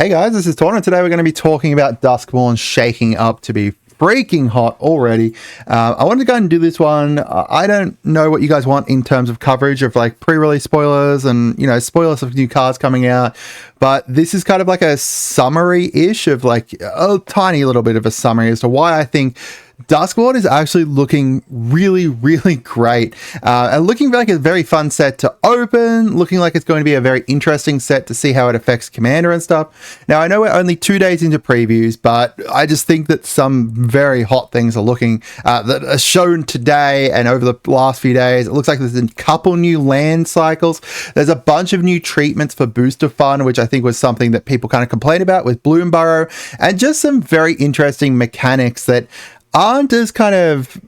Hey guys, this is Tauna. Today we're going to be talking about Duskmourn shaking up to be freaking hot already. I wanted to go and do this one. I don't know what you guys want in terms of coverage of like pre-release spoilers and, spoilers of new cards coming out. But this is kind of like a summary-ish of like a tiny little bit of a summary as to why I think Duskmourn is actually looking really, really great and looking like a very fun set to open, looking like it's going to be a very interesting set to see how it affects Commander and stuff. Now, I know we're only 2 days into previews, but I just think that some very hot things are looking that are shown today and over the last few days. It looks like there's a couple new land cycles. There's a bunch of new treatments for booster fun, which I think was something that people kind of complained about with Bloomburrow, and just some very interesting mechanics that aren't as kind of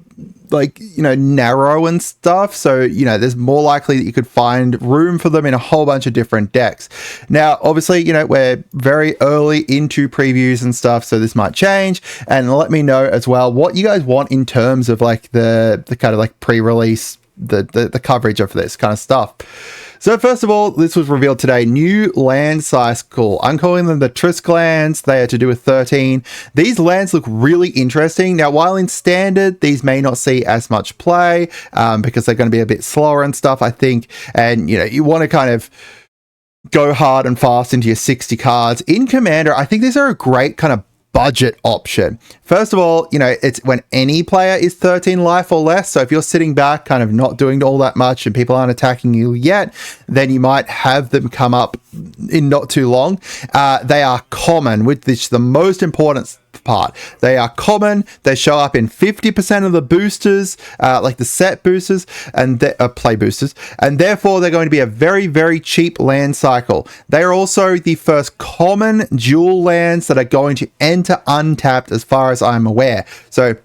like, narrow and stuff. So, there's more likely that you could find room for them in a whole bunch of different decks. Now, obviously, we're very early into previews and stuff, so this might change. And let me know as well what you guys want in terms of like the kind of like pre-release, the coverage of this kind of stuff. So first of all, this was revealed today, new land cycle. I'm calling them the Trisk Lands. They are to do with 13. These lands look really interesting. Now, while in standard, these may not see as much play because they're going to be a bit slower and stuff, I think. And, you want to kind of go hard and fast into your 60 cards. In Commander, I think these are a great kind of budget option. First of all, it's when any player is 13 life or less. So if you're sitting back, kind of not doing all that much and people aren't attacking you yet, then you might have them come up in not too long. They are common, which is the most important part. They are common. They show up in 50% of the boosters, like the set boosters and play boosters, and therefore they're going to be a very, very cheap land cycle. They are also the first common dual lands that are going to enter untapped as far as I'm aware. So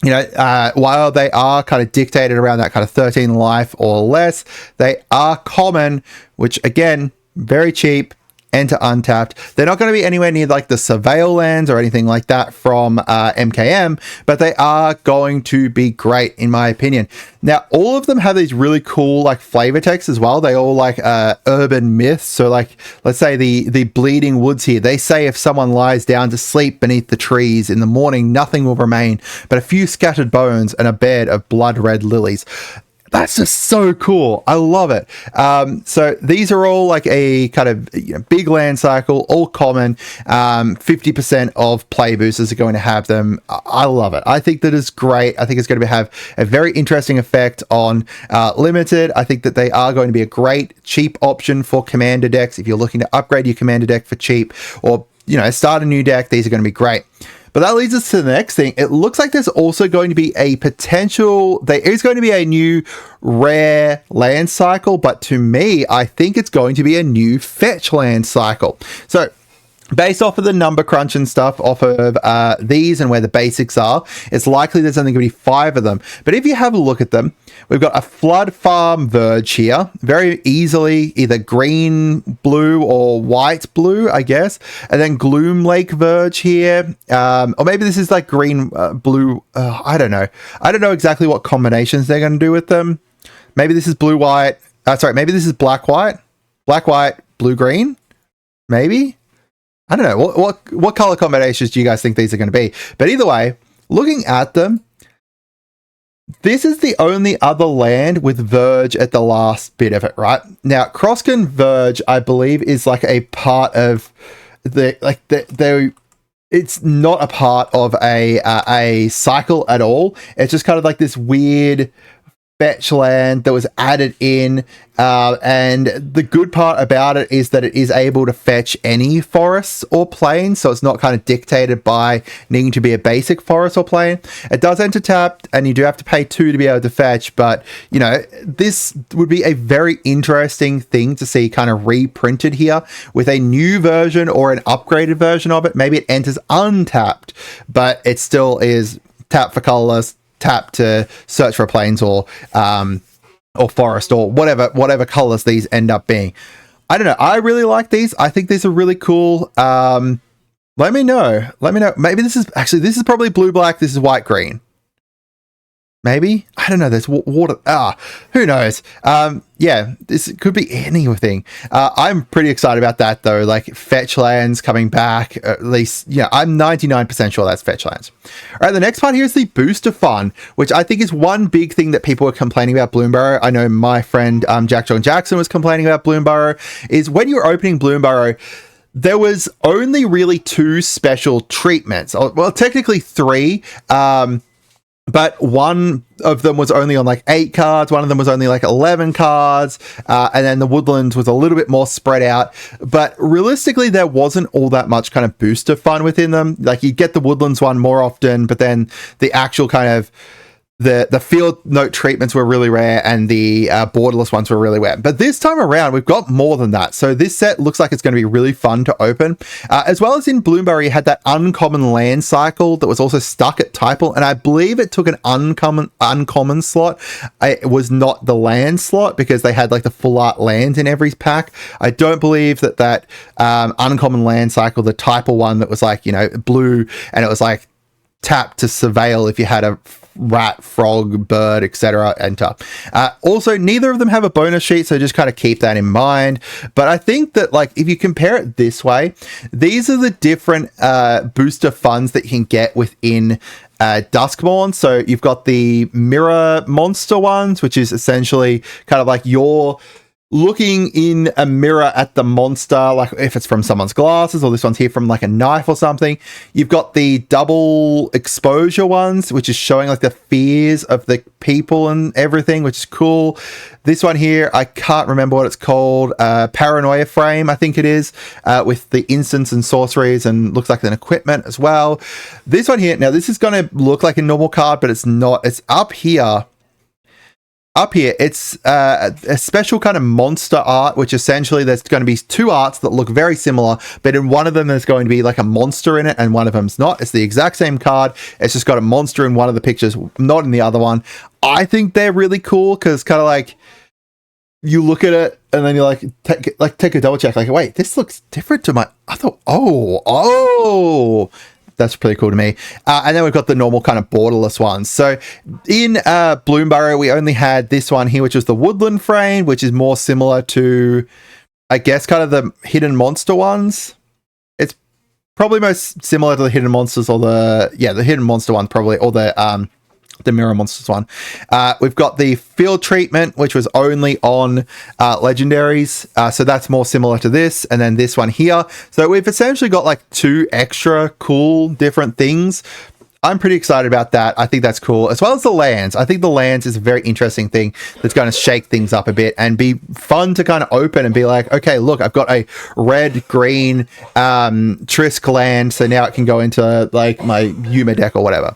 while they are kind of dictated around that kind of 13 life or less, they are common, which again, very cheap, enter untapped. They're not going to be anywhere near like the Surveil lands or anything like that from MKM, but they are going to be great in my opinion. Now, all of them have these really cool like flavor texts as well. They all like urban myths. So like, let's say the Bleeding Woods here, they say if someone lies down to sleep beneath the trees in the morning, nothing will remain but a few scattered bones and a bed of blood red lilies. That's just so cool. I love it. So these are all like a kind of big land cycle, all common. 50% of play boosters are going to have them. I love it. I think that is great. I think it's going to have a very interesting effect on limited. I think that they are going to be a great cheap option for commander decks. If you're looking to upgrade your commander deck for cheap or, start a new deck, these are going to be great. But that leads us to the next thing. It looks like there's also going to be there is going to be a new rare land cycle, but to me, I think it's going to be a new fetch land cycle. So based off of the number crunch and stuff off of these and where the basics are, it's likely there's only going to be 5 of them. But if you have a look at them, we've got a Flood Farm Verge here, very easily either green, blue, or white, blue, I guess. And then Gloom Lake Verge here, or maybe this is like green, blue. I don't know. I don't know exactly what combinations they're going to do with them. Maybe this is blue, white. Maybe this is black, white, blue, green. Maybe. I don't know. What color combinations do you guys think these are going to be? But either way, looking at them, this is the only other land with Verge at the last bit of it, right? Now, Crossen Verge, I believe, is like a part of it's not a part of a cycle at all. It's just kind of like this weird fetch land that was added in, and the good part about it is that it is able to fetch any forests or plains, so it's not kind of dictated by needing to be a basic forest or plain. It does enter tapped, and you do have to pay 2 to be able to fetch, but this would be a very interesting thing to see kind of reprinted here with a new version or an upgraded version of it. Maybe it enters untapped, but it still is tapped for colorless, tap to search for plains or forest or whatever colors these end up being. I don't know. I really like these. I think these are really cool. Let me know. Maybe this is probably blue black. This is white green. Maybe, I don't know. There's water. Who knows? Yeah, this could be anything. I'm pretty excited about that though. Like fetch lands coming back. At least, yeah, I'm 99% sure that's fetch lands. All right, the next part here is the booster fun, which I think is one big thing that people were complaining about Bloomburrow. I know my friend Jack John Jackson was complaining about Bloomburrow. Is when you're opening Bloomburrow, there was only really 2 special treatments. Well, technically 3. But one of them was only on like 8 cards. One of them was only like 11 cards. And then the Woodlands was a little bit more spread out. But realistically, there wasn't all that much kind of booster fun within them. Like you get the Woodlands one more often, but then the actual kind of the field note treatments were really rare and the borderless ones were really rare. But this time around, we've got more than that. So this set looks like it's going to be really fun to open. As well as in Bloomburrow, you had that uncommon land cycle that was also stuck at Typal. And I believe it took an uncommon slot. It was not the land slot because they had like the full art land in every pack. I don't believe that uncommon land cycle, the Typal one that was like, you know, blue and it was like tap to surveil if you had a rat, frog, bird, etc. enter. Also, neither of them have a bonus sheet, so just kind of keep that in mind. But I think that, like, if you compare it this way, these are the different booster funds that you can get within Duskmourn. So you've got the mirror monster ones, which is essentially kind of like your looking in a mirror at the monster, like if it's from someone's glasses, or this one's here from like a knife or something. You've got the double exposure ones, which is showing like the fears of the people and everything, which is cool. This one here, I can't remember what it's called. Paranoia frame, I think it is, with the instants and sorceries, and looks like an equipment as well. This one here, now this is going to look like a normal card, but it's not. It's up here. Up here, it's a special kind of monster art, which essentially there's going to be 2 arts that look very similar, but in one of them there's going to be like a monster in it and one of them's not. It's the exact same card. It's just got a monster in one of the pictures, not in the other one. I think they're really cool because kind of like you look at it and then you're like, take a double check. Like, wait, this looks different to my, I thought, oh, that's pretty cool to me. And then we've got the normal kind of borderless ones. So in Bloomburrow, we only had this one here, which was the woodland frame, which is more similar to, I guess, kind of the hidden monster ones. It's probably most similar to the hidden monsters, or the hidden monster one probably, or the mirror monsters one. We've got the field treatment, which was only on legendaries, so that's more similar to this, and then this one here. So we've essentially got like 2 extra cool different things. I'm pretty excited about that. I think that's cool, as well as the lands. I think the lands is a very interesting thing that's going to shake things up a bit and be fun to kind of open and be like, okay, look, I've got a red green Trisk land, so now it can go into like my Yuma deck or whatever.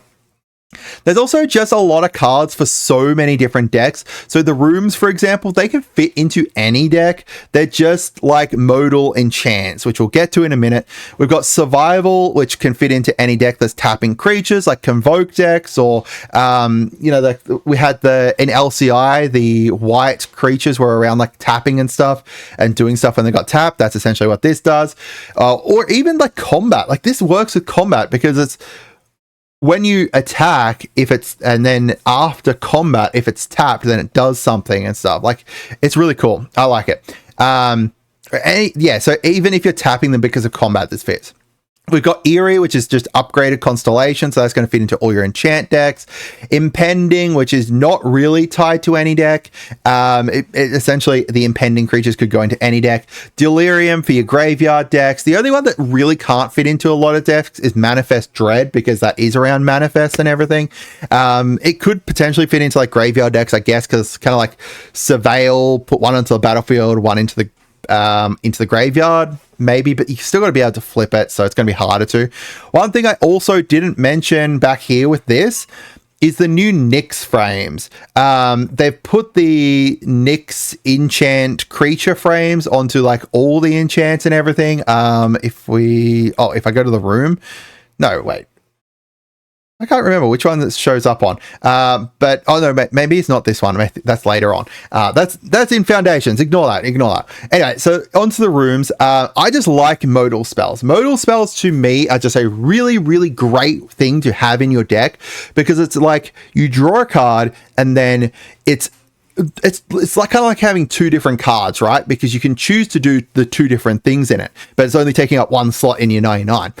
There's also just a lot of cards for so many different decks. So the rooms, for example, they can fit into any deck. They're just like modal enchants, which we'll get to in a minute. We've got survival, which can fit into any deck that's tapping creatures, like convoke decks, or we had in LCI, the white creatures were around like tapping and stuff and doing stuff when they got tapped. That's essentially what this does. Or even like combat. Like this works with combat because it's when you attack, and then after combat, if it's tapped, then it does something and stuff. Like, it's really cool. I like it. So even if you're tapping them because of combat, this fits. We've got Eerie, which is just upgraded constellation, so that's going to fit into all your enchant decks. Impending, which is not really tied to any deck. Essentially, the impending creatures could go into any deck. Delirium for your graveyard decks. The only one that really can't fit into a lot of decks is Manifest Dread, because that is around Manifest and everything. It could potentially fit into like graveyard decks, I guess, because it's kind of like Surveil, put one onto the battlefield, one into the graveyard, maybe, but you still got to be able to flip it, so it's going to be harder to. One thing I also didn't mention back here with this is the new Nyx frames. They've put the Nyx enchant creature frames onto like all the enchants and everything. If I go to the room, no, wait. I can't remember which one that shows up on, but oh no, maybe it's not this one. That's later on. That's in Foundations. Ignore that. Anyway, so onto the rooms. I just like modal spells. Modal spells to me are just a really, really great thing to have in your deck, because it's like you draw a card and then it's like kind of like having two different cards, right? Because you can choose to do the two different things in it, but it's only taking up one slot in your 99.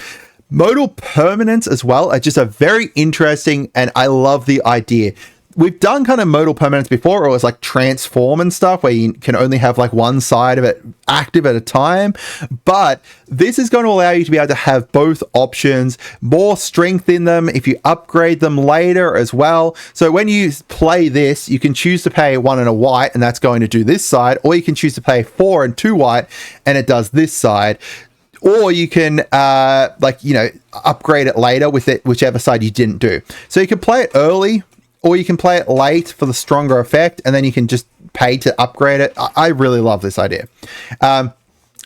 Modal permanents as well are just a very interesting, and I love the idea. We've done kind of modal permanents before, or it was like transform and stuff where you can only have like one side of it active at a time, but this is going to allow you to be able to have both options, more strength in them if you upgrade them later as well. So when you play this, you can choose to pay 1 and a white, and that's going to do this side, or you can choose to pay 4 and 2 white, and it does this side. Or you can, upgrade it later with it, whichever side you didn't do. So you can play it early, or you can play it late for the stronger effect, and then you can just pay to upgrade it. I really love this idea.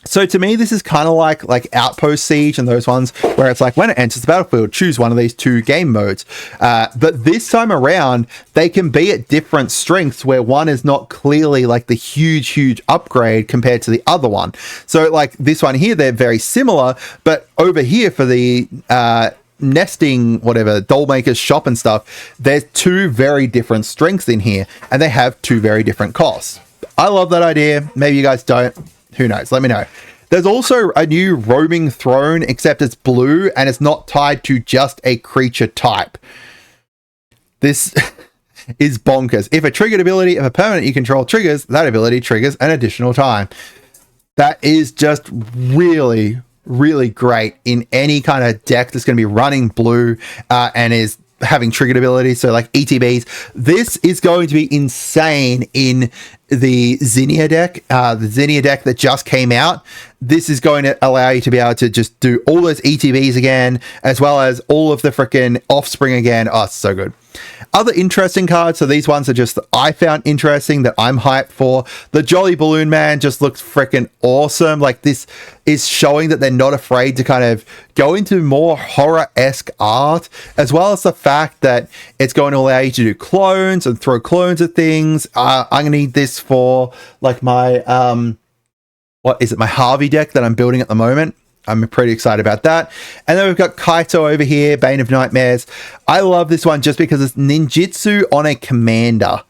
So to me, this is kind of like Outpost Siege and those ones where it's like when it enters the battlefield, choose one of these two game modes. But this time around, they can be at different strengths where one is not clearly like the huge upgrade compared to the other one. So like this one here, they're very similar, but over here for the nesting, whatever, doll maker's shop and stuff, there's two very different strengths in here, and they have two very different costs. I love that idea. Maybe you guys don't. Who knows? Let me know. There's also a new roaming throne, except it's blue and it's not tied to just a creature type. This is bonkers. If a triggered ability of a permanent you control triggers, that ability triggers an additional time. That is just really, really great in any kind of deck that's going to be running blue and is having triggered abilities, so like ETBs. This is going to be insane in the Zinnia deck, that just came out. This is going to allow you to be able to just do all those ETBs again, as well as all of the freaking offspring again. Oh, it's so good. Other interesting cards, so these ones are just that I found interesting that I'm hyped for. The Jolly Balloon Man just looks freaking awesome. Like, this is showing that they're not afraid to kind of go into more horror-esque art, as well as the fact that it's going to allow you to do clones and throw clones at things. I'm going to need this for like my my Harvey deck that I'm building at the moment. I'm pretty excited about that. And then we've got Kaito over here, Bane of Nightmares. I love this one just because it's ninjutsu on a commander.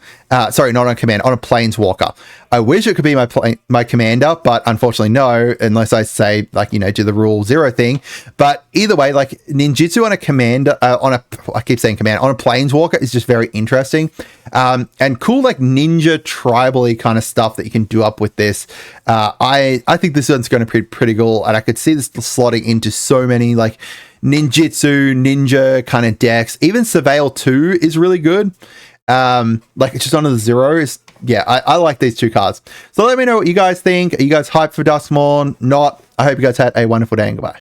Sorry, not on a commander, on a planeswalker. I wish it could be my commander, but unfortunately no, unless I say, like, you know, do the rule 0 thing. But either way, like, ninjutsu on a commander, on a planeswalker is just very interesting. And cool, like, ninja tribal-y kind of stuff that you can do up with this. I think this one's going to be pretty cool, and I could see this slotting into so many, like, ninja kind of decks. Even Surveil 2 is really good. Like, it's just under the zeros. Yeah, I like these two cards. So let me know what you guys think. Are you guys hyped for Duskmourn? Not. I hope you guys had a wonderful day, and goodbye.